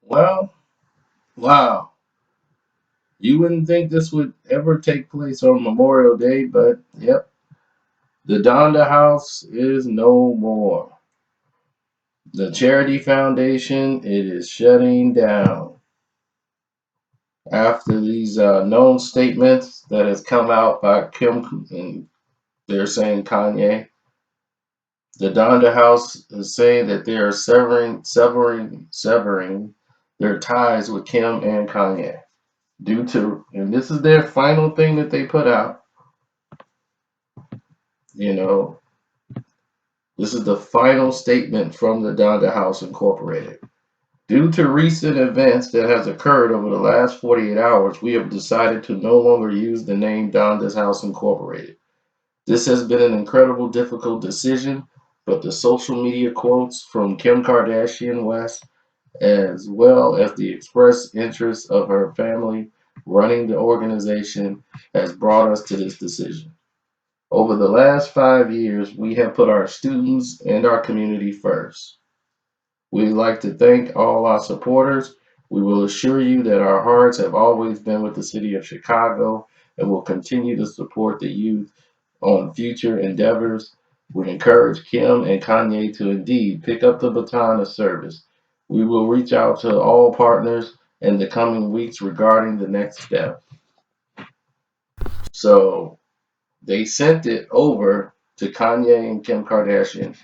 Well, wow. You wouldn't think this would ever take place on Memorial Day, but yep, the Donda House is no more. The charity foundation, it is shutting down after these known statements that has come out by Kim, and they're saying Kanye. The Donda House is saying that they are severing their ties with Kim and Kanye due to, and this is their final thing that they put out. You know, this is the final statement from the Donda House Incorporated. Due to recent events that has occurred over the last 48 hours, we have decided to no longer use the name Donda's House Incorporated. This has been an incredible difficult decision, but the social media quotes from Kim Kardashian West, as well as the expressed interest of her family running the organization, has brought us to this decision. Over the last 5 years, we have put our students and our community first. We'd like to thank all our supporters. We will assure you that our hearts have always been with the city of Chicago and will continue to support the youth on future endeavors. We encourage Kim and Kanye to indeed pick up the baton of service. We will reach out to all partners in the coming weeks regarding the next step. So they sent it over to Kanye and Kim Kardashian.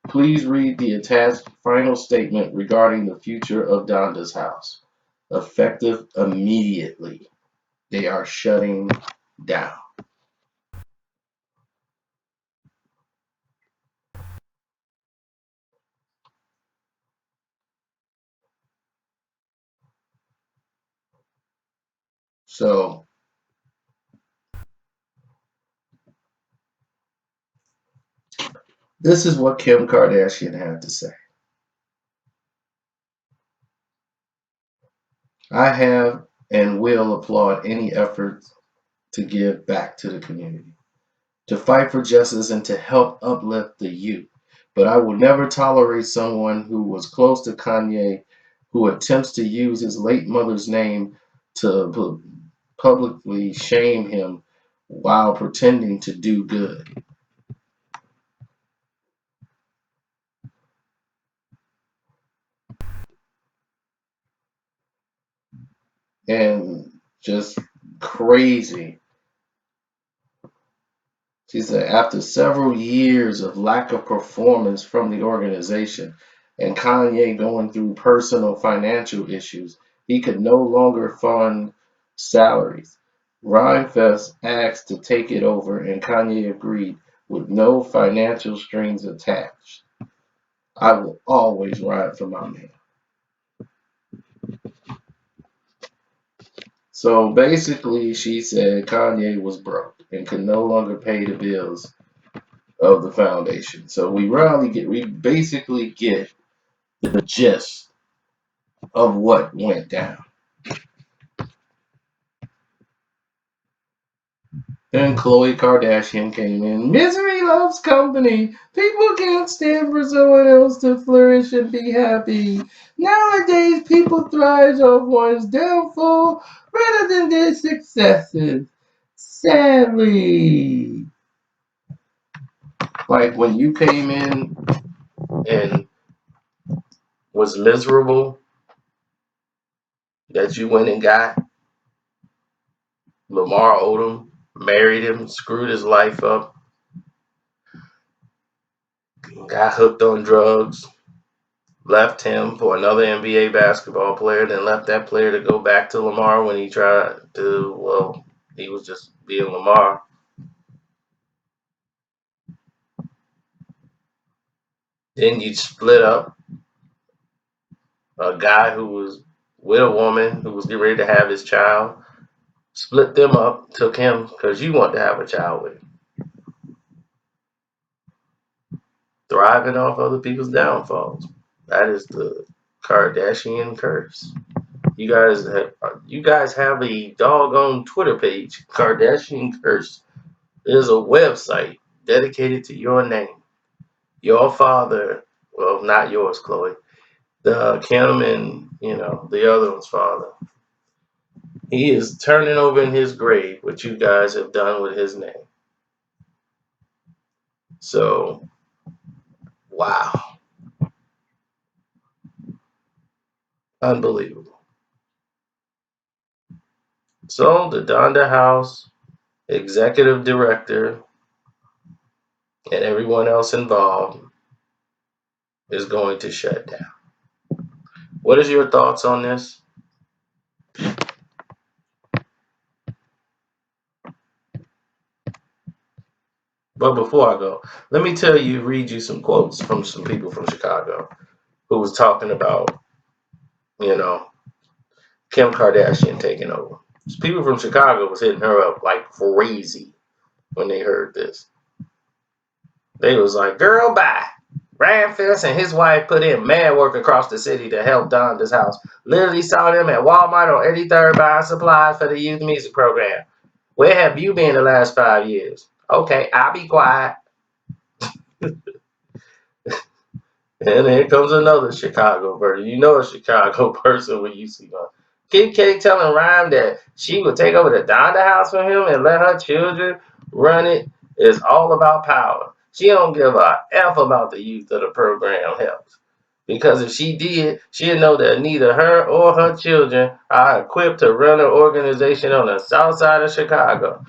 Please read the attached final statement regarding the future of Donda's house. Effective immediately. They are shutting down. So this is what Kim Kardashian had to say. I have and will applaud any efforts to give back to the community, to fight for justice and to help uplift the youth. But I will never tolerate someone who was close to Kanye who attempts to use his late mother's name to publicly shame him while pretending to do good. And just crazy. She said, after several years of lack of performance from the organization and Kanye going through personal financial issues, he could no longer fund salaries. Rhymefest asked to take it over, and Kanye agreed with no financial strings attached. I will always ride for my man. So basically, she said Kanye was broke and could no longer pay the bills of the foundation. So we basically get the gist of what went down. Then Khloe Kardashian came in. Misery loves company. People can't stand for someone else to flourish and be happy. Nowadays, people thrive off one's downfall rather than their successes. Sadly, like when you came in and was miserable, that you went and got Lamar Odom, married him, screwed his life up, got hooked on drugs, left him for another NBA basketball player, then left that player to go back to Lamar when he tried to, well, he was just being Lamar. Then you split up a guy who was with a woman who was getting ready to have his child, split them up, took him because you want to have a child with him. Thriving off other people's downfalls. That is the Kardashian curse. You guys have a doggone Twitter page, Kardashian Curse. There's a website dedicated to your name. Your father, well, not yours, Chloe. Kim and the other one's father. He is turning over in his grave what you guys have done with his name. So, wow, unbelievable. So the Donda House executive director and everyone else involved is going to shut down. What is your thoughts on this? But before I go, let me read you some quotes from some people from Chicago who was talking about, you know, Kim Kardashian taking over. People from Chicago was hitting her up like crazy when they heard this. They was like, girl, bye. Ramfis and his wife put in mad work across the city to help Donda's house. Literally saw them at Walmart on 83rd buying supplies for the youth music program. Where have you been the last 5 years? Okay, I'll be quiet. And here comes another Chicago person. You know a Chicago person when you see one. Kid K telling Rhyme that she would take over the Donda house from him and let her children run it is all about power. She don't give a F about the youth of the program helps. Because if she did, she'd know that neither her or her children are equipped to run an organization on the south side of Chicago.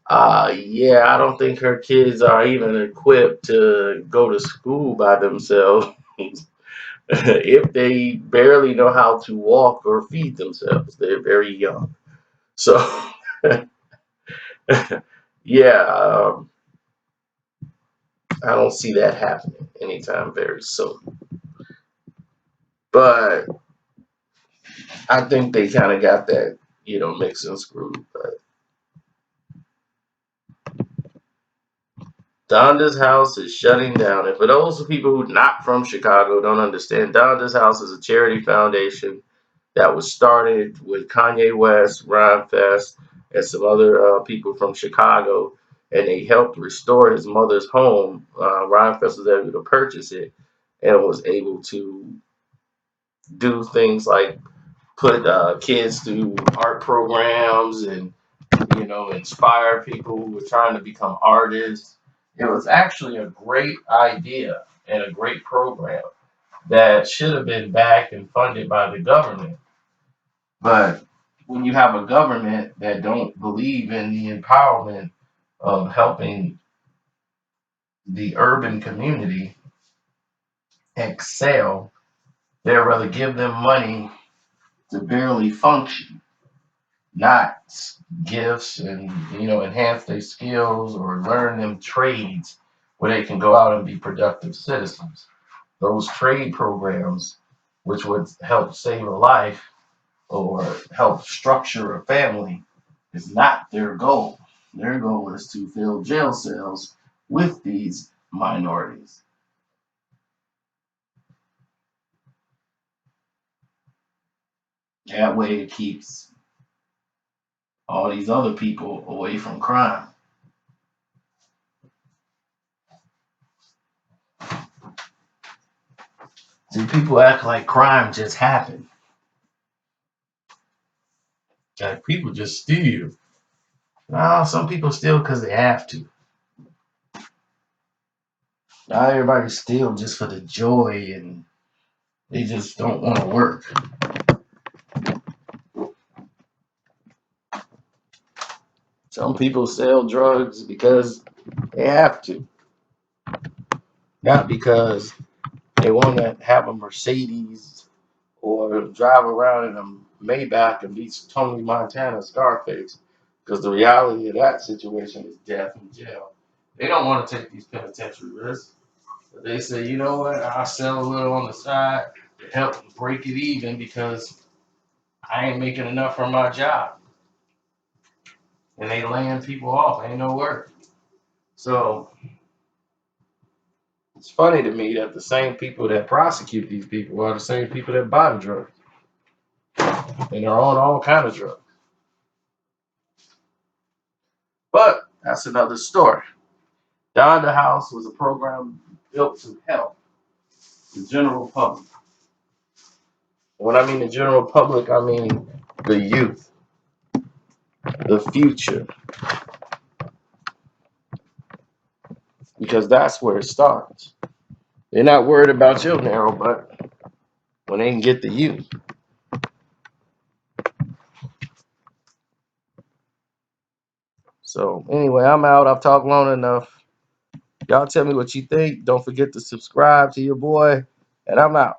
Yeah, I don't think her kids are even equipped to go to school by themselves if they barely know how to walk or feed themselves. They're very young. So, yeah, I don't see that happening anytime very soon. But I think they kind of got that, mixed and screwed. But Donda's House is shutting down. And for those people who not from Chicago don't understand, Donda's House is a charity foundation that was started with Kanye West, Rhyme Fest, and some other people from Chicago, and they helped restore his mother's home. Rhyme Fest was able to purchase it and was able to do things like put kids through art programs and inspire people who were trying to become artists. It was actually a great idea and a great program that should have been backed and funded by the government. But when you have a government that don't believe in the empowerment of helping the urban community excel, they'd rather give them money to barely function, not gifts and enhance their skills or learn them trades where they can go out and be productive citizens. Those trade programs, which would help save a life or help structure a family, is not their goal. Their goal is to fill jail cells with these minorities. That way it keeps all these other people away from crime. See, people act like crime just happened. Like people just steal. No, some people steal because they have to. Not everybody steal just for the joy and they just don't want to work. Some people sell drugs because they have to, not because they want to have a Mercedes or drive around in a Maybach and be Tony Montana Scarface. Because the reality of that situation is death in jail. They don't want to take these penitentiary risks. But they say, you know what, I'll sell a little on the side to help break it even because I ain't making enough from my job. And they laying people off. Ain't no work. So it's funny to me that the same people that prosecute these people are the same people that buy the drugs. And they're on all kind of drugs. But that's another story. Donda House was a program built to help the general public. When I mean the general public, I mean the youth, the future, because that's where it starts. They're not worried about your narrow butt when they can get the youth. So anyway, I'm out. I've talked long enough. Y'all tell me what you think. Don't forget to subscribe to your boy, and I'm out.